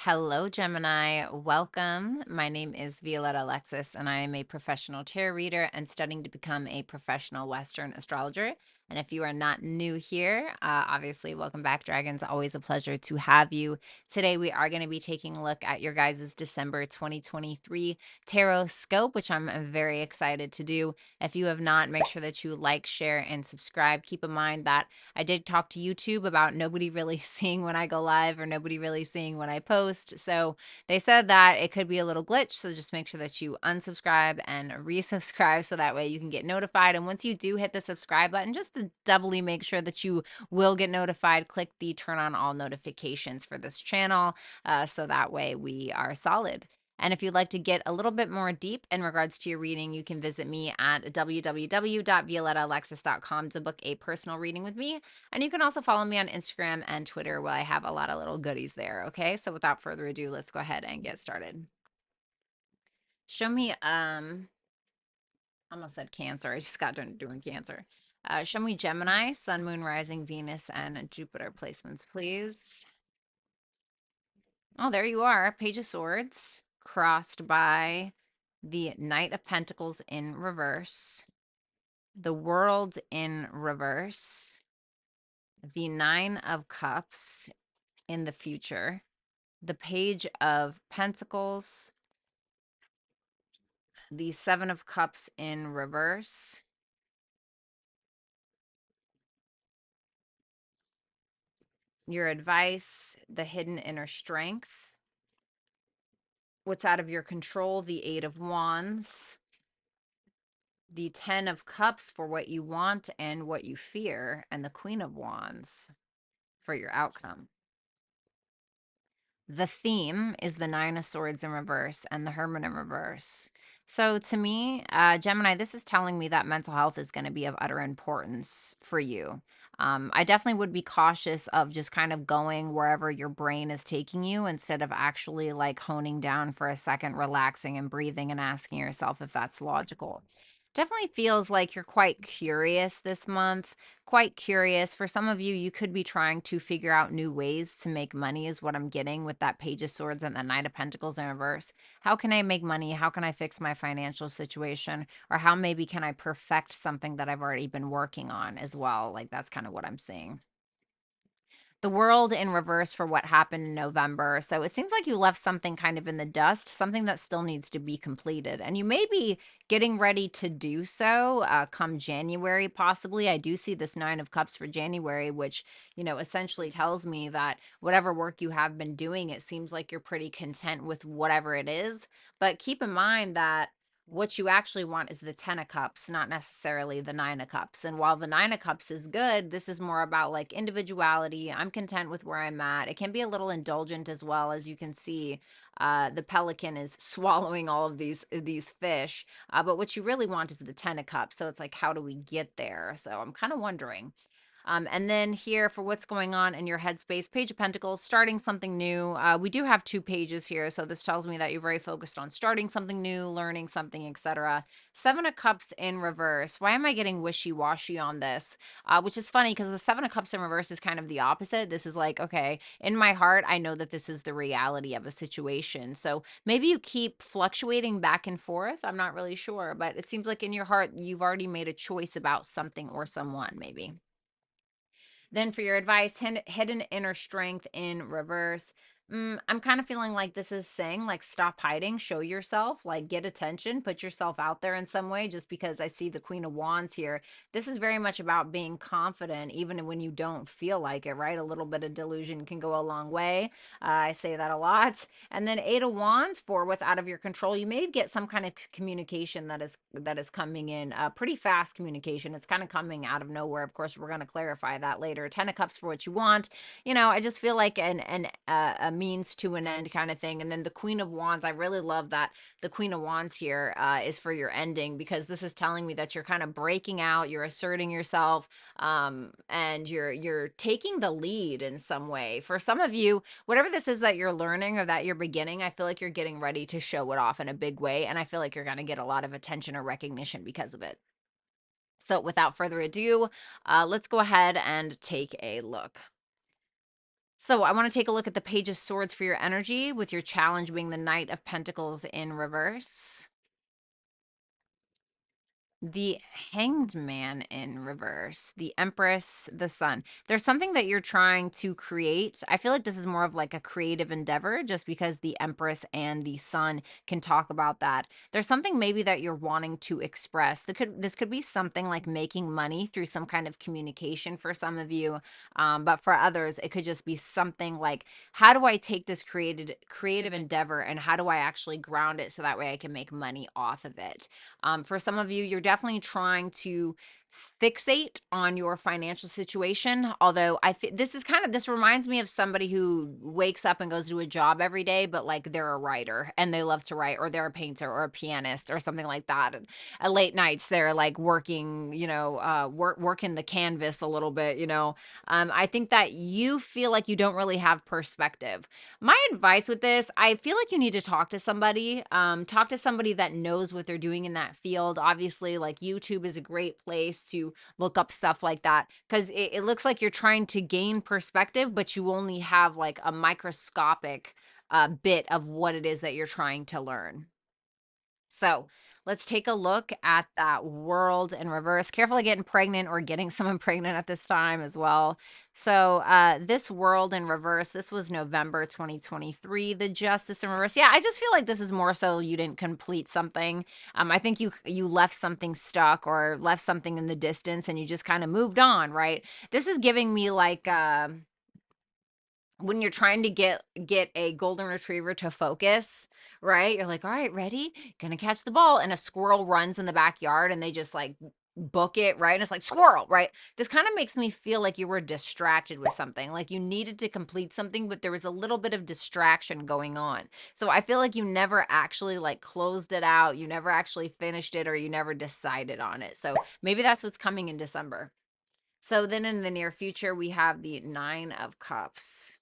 Hello, Gemini. Welcome. My name is Violetta Alexis, and I am a professional tarot reader and studying to become a professional Western astrologer. And if you are not new here, obviously, welcome back, Dragons. Always a pleasure to have you. Today, we are going to be taking a look at your guys' December 2023 tarot scope, which I'm very excited to do. If you have not, make sure that you like, share, and subscribe. Keep in mind that I did talk to YouTube about nobody really seeing when I go live or nobody really seeing when I post. So they said that it could be a little glitch. So just make sure that you unsubscribe and resubscribe so that way you can get notified. And once you do hit the subscribe button, just to doubly make sure that you will get notified, click the turn on all notifications for this channel so that way we are solid. And if you'd like to get a little bit more deep in regards to your reading, you can visit me at www.violettaalexis.com to book a personal reading with me. And you can also follow me on Instagram and Twitter where I have a lot of little goodies there. Okay, so without further ado, let's go ahead and get started. Show me, I almost said Cancer. I just got done doing Cancer. Show me Gemini, Sun, Moon, Rising, Venus, and Jupiter placements, please. Oh, there you are. Page of Swords crossed by the Knight of Pentacles in reverse, the World in reverse, the Nine of Cups in the future, the Page of Pentacles, the Seven of Cups in reverse, your advice, the hidden inner strength, what's out of your control, the Eight of Wands, the Ten of Cups for what you want and what you fear, and the Queen of Wands for your outcome. The theme is the Nine of Swords in reverse and the Hermit in reverse. So to me, Gemini, this is telling me that mental health is going to be of utter importance for you. I definitely would be cautious of just kind of going wherever your brain is taking you instead of actually like honing down for a second, relaxing and breathing and asking yourself if that's logical. Definitely feels like you're quite curious this month, quite curious. For some of you, you could be trying to figure out new ways to make money, is what I'm getting with that Page of Swords and the Knight of Pentacles in reverse. How can I make money? How can I fix my financial situation? Or how maybe can I perfect something that I've already been working on as well? Like that's kind of what I'm seeing. The World in reverse for what happened in November. So it seems like you left something kind of in the dust, something that still needs to be completed. And you may be getting ready to do so come January, possibly. I do see this Nine of Cups for January, which, essentially tells me that whatever work you have been doing, it seems like you're pretty content with whatever it is. But keep in mind that what you actually want is the Ten of Cups, not necessarily the Nine of Cups. And while the Nine of Cups is good, this is more about like individuality. I'm content with where I'm at. It can be a little indulgent as well. As you can see, the pelican is swallowing all of these fish. But what you really want is the Ten of Cups. So it's like, how do we get there? So I'm kind of wondering. And then here for what's going on in your headspace, Page of Pentacles, starting something new. We do have two pages here, so this tells me that you're very focused on starting something new, learning something, etc. Seven of Cups in reverse. Why am I getting wishy-washy on this? Which is funny because the Seven of Cups in reverse is kind of the opposite. This is like, okay, in my heart, I know that this is the reality of a situation. So maybe you keep fluctuating back and forth. I'm not really sure, but it seems like in your heart, you've already made a choice about something or someone, maybe. Then for your advice, hidden inner strength in reverse. I'm kind of feeling like this is saying, like, stop hiding, show yourself, like, get attention, put yourself out there in some way, just because I see the Queen of Wands here. This is very much about being confident, even when you don't feel like it, right? A little bit of delusion can go a long way. I say that a lot. And then Eight of Wands for what's out of your control. You may get some kind of communication that is coming in, pretty fast communication. It's kind of coming out of nowhere. Of course, we're going to clarify that later. Ten of Cups for what you want. I just feel like a means to an end kind of thing. And then the Queen of Wands, I really love that the Queen of Wands here is for your ending, because this is telling me that you're kind of breaking out, you're asserting yourself, and you're taking the lead in some way. For some of you, whatever this is that you're learning or that you're beginning, I feel like you're getting ready to show it off in a big way. And I feel like you're going to get a lot of attention or recognition because of it. So without further ado, let's go ahead and take a look. So I want to take a look at the Page of Swords for your energy, with your challenge being the Knight of Pentacles in reverse. The Hanged Man in reverse, the Empress, the Sun. There's something that you're trying to create. I feel like this is more of like a creative endeavor, just because the Empress and the Sun can talk about that. There's something maybe that you're wanting to express. This could be something like making money through some kind of communication for some of you, but for others, it could just be something like, how do I take this creative endeavor and how do I actually ground it so that way I can make money off of it? For some of you, you're definitely trying to fixate on your financial situation. Although this reminds me of somebody who wakes up and goes to a job every day, but like they're a writer and they love to write, or they're a painter or a pianist or something like that. And at late nights, they're like working, working the canvas a little bit. I think that you feel like you don't really have perspective. My advice with this, I feel like you need to talk to somebody that knows what they're doing in that field. Obviously, like YouTube is a great place to look up stuff like that, because it looks like you're trying to gain perspective, but you only have like a microscopic bit of what it is that you're trying to learn. So let's take a look at that world in reverse. Careful of getting pregnant or getting someone pregnant at this time as well. So this world in reverse, this was November 2023. The justice in reverse. Yeah, I just feel like this is more so you didn't complete something. I think you left something stuck or left something in the distance and you just kind of moved on, right? This is giving me like when you're trying to get a golden retriever to focus, right? You're like, all right, ready, gonna catch the ball, and a squirrel runs in the backyard and they just like book it, right? And it's like, squirrel, right? This kind of makes me feel like you were distracted with something, like you needed to complete something, but there was a little bit of distraction going on. So I feel like you never actually like closed it out, you never actually finished it, or you never decided on it. So maybe that's what's coming in December. So then in the near future, we have the Nine of Cups.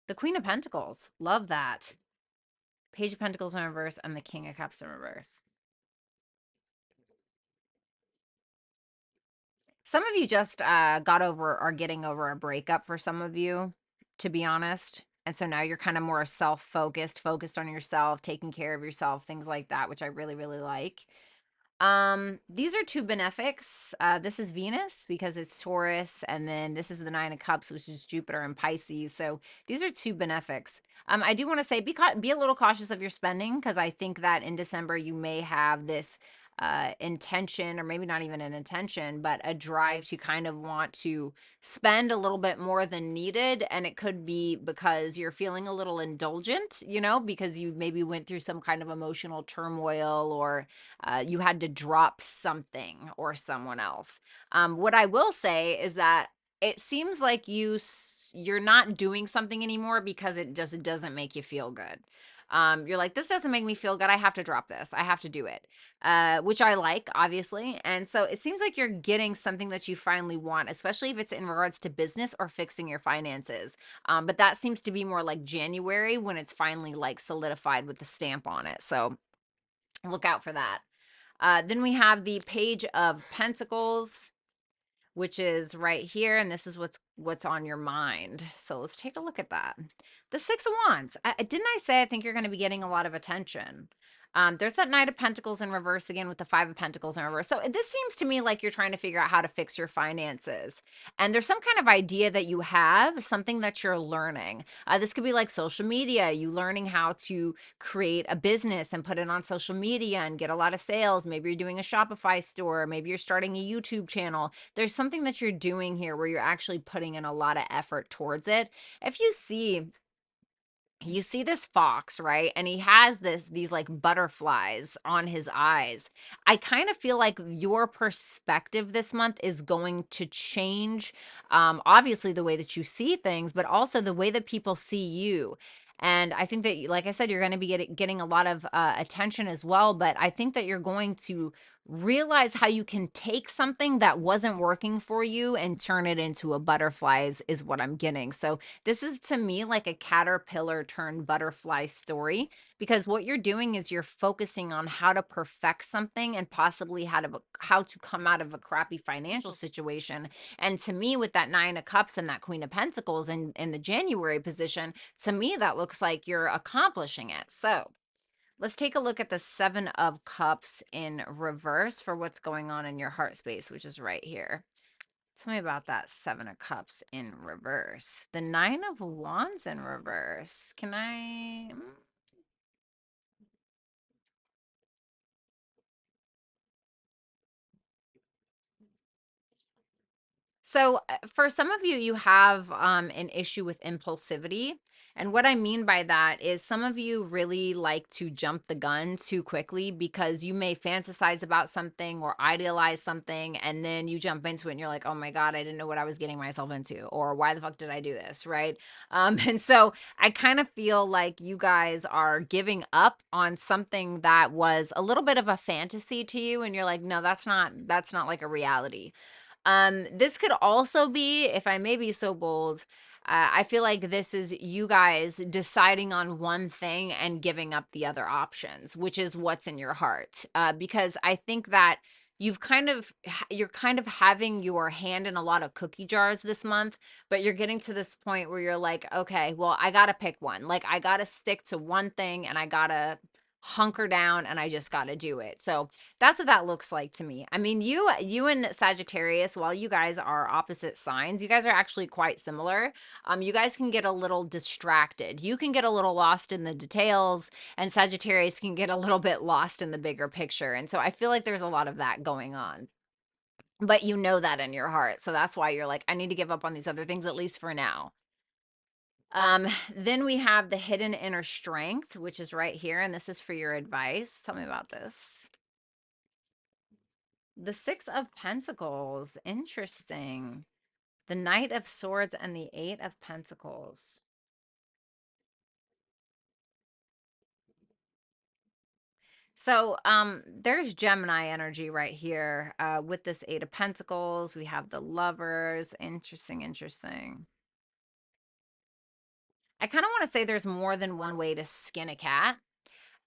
The Queen of Pentacles. Love that. Page of Pentacles in reverse and the King of Cups in reverse. Some of you just got over or getting over a breakup for some of you, to be honest. And so now you're kind of more self-focused, focused on yourself, taking care of yourself, things like that, which I really, really like. These are two benefics. This is Venus because it's Taurus, and then this is the Nine of Cups, which is Jupiter and Pisces. So these are two benefics. I do want to say be a little cautious of your spending, because I think that in December you may have this intention, or maybe not even an intention, but a drive to kind of want to spend a little bit more than needed. And it could be because you're feeling a little indulgent, because you maybe went through some kind of emotional turmoil, or you had to drop something or someone else. What I will say is that it seems like you're not doing something anymore because it just doesn't make you feel good. You're like, this doesn't make me feel good. I have to drop this. I have to do it, which I like, obviously. And so it seems like you're getting something that you finally want, especially if it's in regards to business or fixing your finances. But that seems to be more like January, when it's finally like solidified with the stamp on it. So look out for that. Then we have the Page of Pentacles, which is right here, and this is what's on your mind. So let's take a look at that. The Six of Wands. Didn't I say I think you're going to be getting a lot of attention? There's that Knight of Pentacles in reverse again, with the Five of Pentacles in reverse. So this seems to me like you're trying to figure out how to fix your finances. And there's some kind of idea that you have, something that you're learning. This could be like social media, you learning how to create a business and put it on social media and get a lot of sales. Maybe you're doing a Shopify store. Maybe you're starting a YouTube channel. There's something that you're doing here where you're actually putting in a lot of effort towards it. If you see this fox, right? And he has these like butterflies on his eyes. I kind of feel like your perspective this month is going to change. Obviously the way that you see things, but also the way that people see you. And I think that, like I said, you're going to be getting a lot of attention as well. But I think that you're going to realize how you can take something that wasn't working for you and turn it into a butterfly is what I'm getting. So this is to me like a caterpillar turned butterfly story, because what you're doing is you're focusing on how to perfect something and possibly how to come out of a crappy financial situation. And to me, with that 9 of Cups and that Queen of Pentacles in the January position, to me that looks like you're accomplishing it. So let's take a look at the 7 of Cups in reverse for what's going on in your heart space, which is right here. Tell me about that 7 of Cups in reverse. The 9 of Wands in reverse. Can I? So, for some of you, you have an issue with impulsivity. And what I mean by that is some of you really like to jump the gun too quickly because you may fantasize about something or idealize something, and then you jump into it and you're like, oh my God, I didn't know what I was getting myself into, or why the fuck did I do this? Right. And so I kind of feel like you guys are giving up on something that was a little bit of a fantasy to you. And you're like, no, that's not like a reality. This could also be, if I may be so bold, I feel like this is you guys deciding on one thing and giving up the other options, which is what's in your heart. Because I think that you're kind of having your hand in a lot of cookie jars this month, but you're getting to this point where you're like, okay, well, I gotta pick one. Like I gotta stick to one thing and I gotta hunker down and I just gotta do it. So that's what that looks like to me. I mean, you and Sagittarius, while you guys are opposite signs, you guys are actually quite similar. You guys can get a little distracted. You can get a little lost in the details, and Sagittarius can get a little bit lost in the bigger picture. And so I feel like there's a lot of that going on. But you know that in your heart. So that's why you're like, I need to give up on these other things, at least for now. Then we have the hidden inner strength, which is right here, and this is for your advice. Tell me about this. The 6 of Pentacles. Interesting. The Knight of Swords and the 8 of Pentacles. So, there's Gemini energy right here. With this 8 of Pentacles, we have the Lovers. Interesting, interesting. I kind of want to say there's more than one way to skin a cat.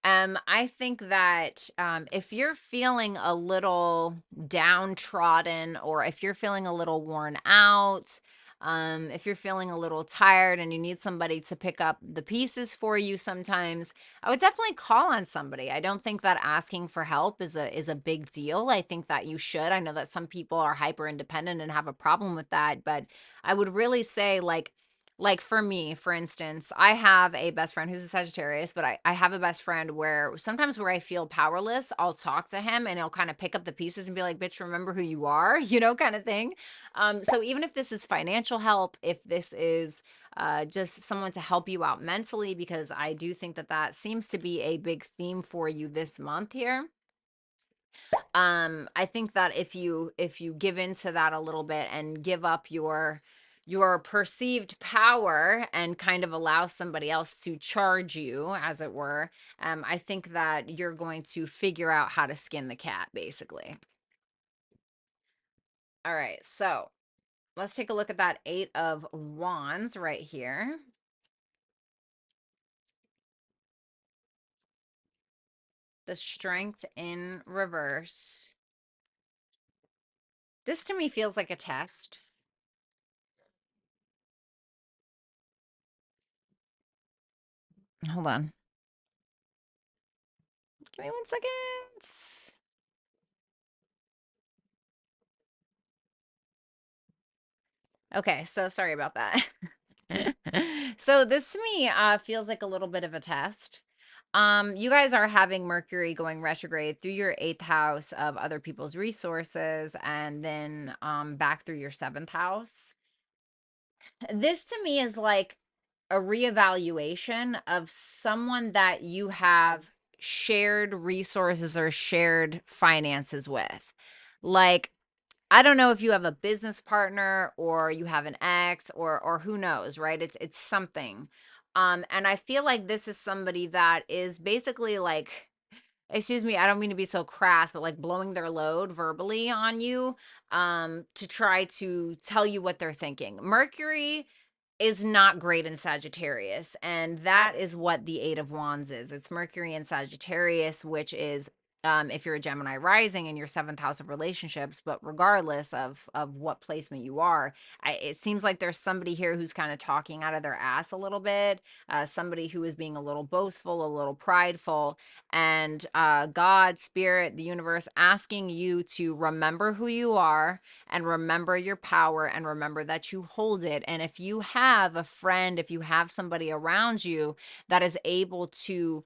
I think that if you're feeling a little downtrodden, or if you're feeling a little worn out, if you're feeling a little tired and you need somebody to pick up the pieces for you sometimes, I would definitely call on somebody. I don't think that asking for help is a big deal. I think that you should. I know that some people are hyper independent and have a problem with that, but I would really say like for me, for instance, I have a best friend who's a Sagittarius, but I have a best friend where sometimes where I feel powerless, I'll talk to him and he'll kind of pick up the pieces and be like, bitch, remember who you are, kind of thing. So even if this is financial help, if this is just someone to help you out mentally, because I do think that that seems to be a big theme for you this month here. I think that if you give into that a little bit and give up your perceived power and kind of allow somebody else to charge you, as it were, I think that you're going to figure out how to skin the cat, basically. All right, so let's take a look at that 8 of Wands right here. The Strength in reverse. This to me feels like a test. Hold on. Give me 1 second. Okay, so sorry about that. So this to me feels like a little bit of a test. You guys are having Mercury going retrograde through your 8th house of other people's resources, and then back through your 7th house. This to me is like a reevaluation of someone that you have shared resources or shared finances with. Like, I don't know if you have a business partner or you have an ex, or who knows, right? It's something. And I feel like this is somebody that is basically like excuse me, I don't mean to be so crass, but like blowing their load verbally on you, to try to tell you what they're thinking. Mercury is not great in Sagittarius, and that is what the Eight of Wands is. It's Mercury in Sagittarius, which is, if you're a Gemini rising in your seventh house of relationships, but regardless of what placement you are, it seems like there's somebody here who's kind of talking out of their ass a little bit, somebody who is being a little boastful, a little prideful, and God, Spirit, the universe asking you to remember who you are and remember your power and remember that you hold it. And if you have a friend, if you have somebody around you that is able to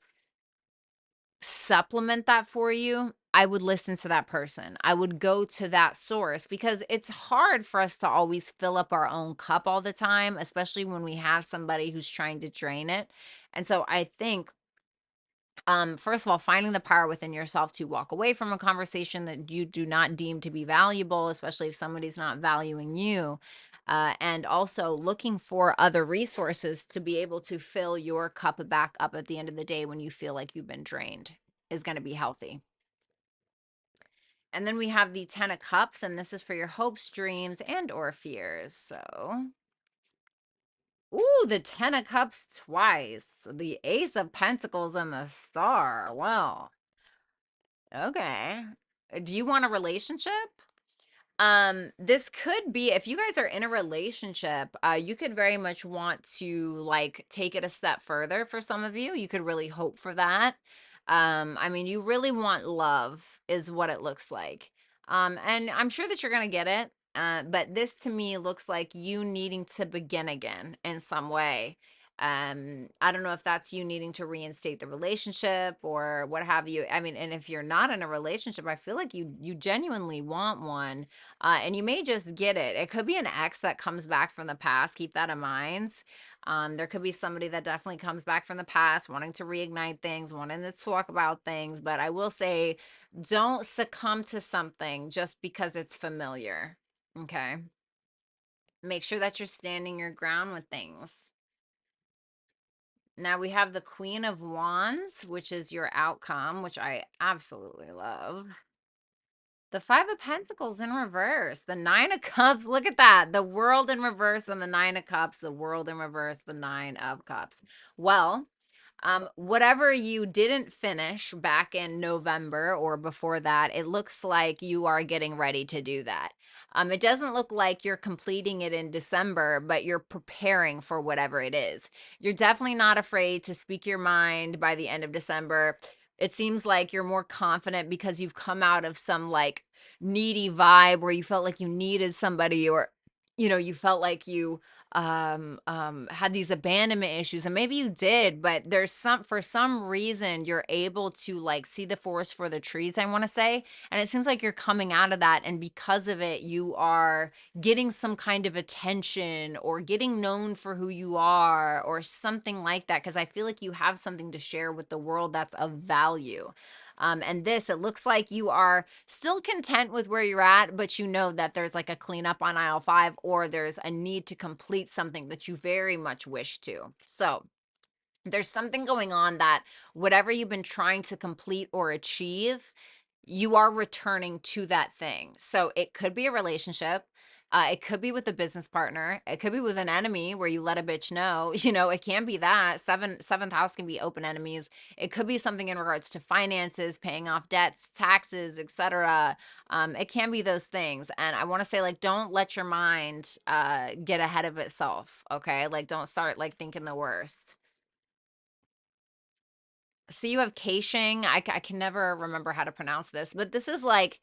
supplement that for you, I would listen to that person. I would go to that source because it's hard for us to always fill up our own cup all the time, especially when we have somebody who's trying to drain it. And so I think, first of all, finding the power within yourself to walk away from a conversation that you do not deem to be valuable, especially if somebody's not valuing you. And also looking for other resources to be able to fill your cup back up at the end of the day when you feel like you've been drained is going to be healthy. And then we have the 10 of Cups, and this is for your hopes, dreams, and or fears. So, ooh, the 10 of Cups twice. The Ace of Pentacles and the Star. Well, okay. Do you want a relationship? This could be, if you guys are in a relationship, you could very much want to like take it a step further. For some of you, you could really hope for that. I mean, you really want love is what it looks like. And I'm sure that you're gonna get it. But this to me looks like you needing to begin again in some way. I don't know if that's you needing to reinstate the relationship or what have you. I mean, and if you're not in a relationship, I feel like you genuinely want one, and you may just get it. It could be an ex that comes back from the past. Keep that in mind. There could be somebody that definitely comes back from the past, wanting to reignite things, wanting to talk about things. But I will say, don't succumb to something just because it's familiar. Okay. Make sure that you're standing your ground with things. Now we have the Queen of Wands, which is your outcome, which I absolutely love. The Five of Pentacles in reverse. The Nine of Cups. Look at that. The World in reverse and the Nine of Cups. The World in reverse, the Nine of Cups. Well, whatever you didn't finish back in November or before that, it looks like you are getting ready to do that. It doesn't look like you're completing it in December, but you're preparing for whatever it is. You're definitely not afraid to speak your mind by the end of December. It seems like you're more confident because you've come out of some like needy vibe where you felt like you needed somebody, or you felt like you had these abandonment issues, and maybe you did, but there's for some reason you're able to like see the forest for the trees, I want to say. And it seems like you're coming out of that, and because of it you are getting some kind of attention or getting known for who you are or something like that, because I feel like you have something to share with the world that's of value. And this, it looks like you are still content with where you're at, but you know that there's like a cleanup on aisle 5, or there's a need to complete something that you very much wish to. So there's something going on that whatever you've been trying to complete or achieve, you are returning to that thing. So it could be a relationship. It could be with a business partner. It could be with an enemy where you let a bitch know. It can be that. Seventh house can be open enemies. It could be something in regards to finances, paying off debts, taxes, etc. It can be those things. And I want to say, like, don't let your mind get ahead of itself. Okay. Like, don't start like thinking the worst. So you have Keishing. I can never remember how to pronounce this, but this is like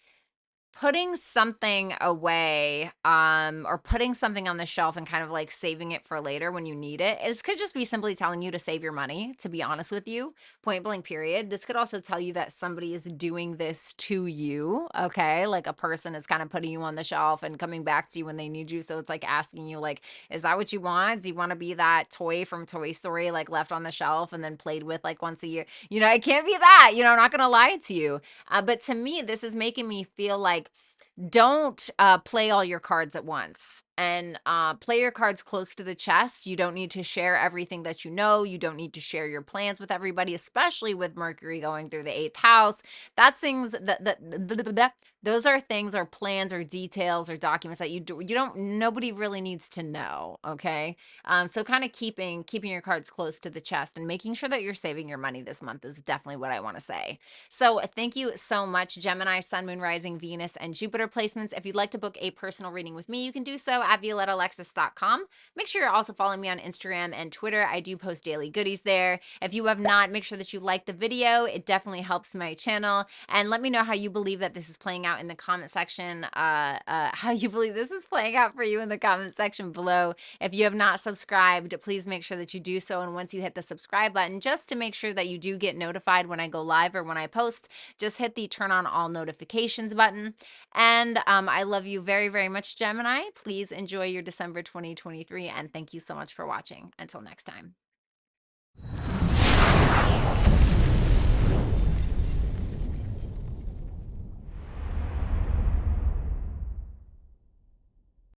putting something away, or putting something on the shelf and kind of like saving it for later when you need it. This could just be simply telling you to save your money, to be honest with you, point blank period. This could also tell you that somebody is doing this to you. Okay, like a person is kind of putting you on the shelf and coming back to you when they need you. So it's like asking you, like, is that what you want? Do you want to be that toy from Toy Story, like left on the shelf and then played with like once a year? It can't be that. I'm not gonna lie to you. But to me, this is making me feel like don't play all your cards at once, and play your cards close to the chest. You don't need to share everything that you know. You don't need to share your plans with everybody, especially with Mercury going through the 8th house. That's things that those are things or plans or details or documents that you don't, nobody really needs to know. Okay. So kind of keeping your cards close to the chest and making sure that you're saving your money this month is definitely what I want to say. So thank you so much, Gemini, Sun, Moon, Rising, Venus, and Jupiter placements. If you'd like to book a personal reading with me, you can do so at violettaalexis.com. Make sure you're also following me on Instagram and Twitter. I do post daily goodies there. If you have not, make sure that you like the video. It definitely helps my channel. And let me know how you believe that this is playing out in the comment section. How you believe this is playing out for you in the comment section below. If you have not subscribed, please make sure that you do so. And once you hit the subscribe button, just to make sure that you do get notified when I go live or when I post, just hit the turn on all notifications button. And I love you very, very much, Gemini. Please enjoy your December 2023. And thank you so much for watching. Until next time.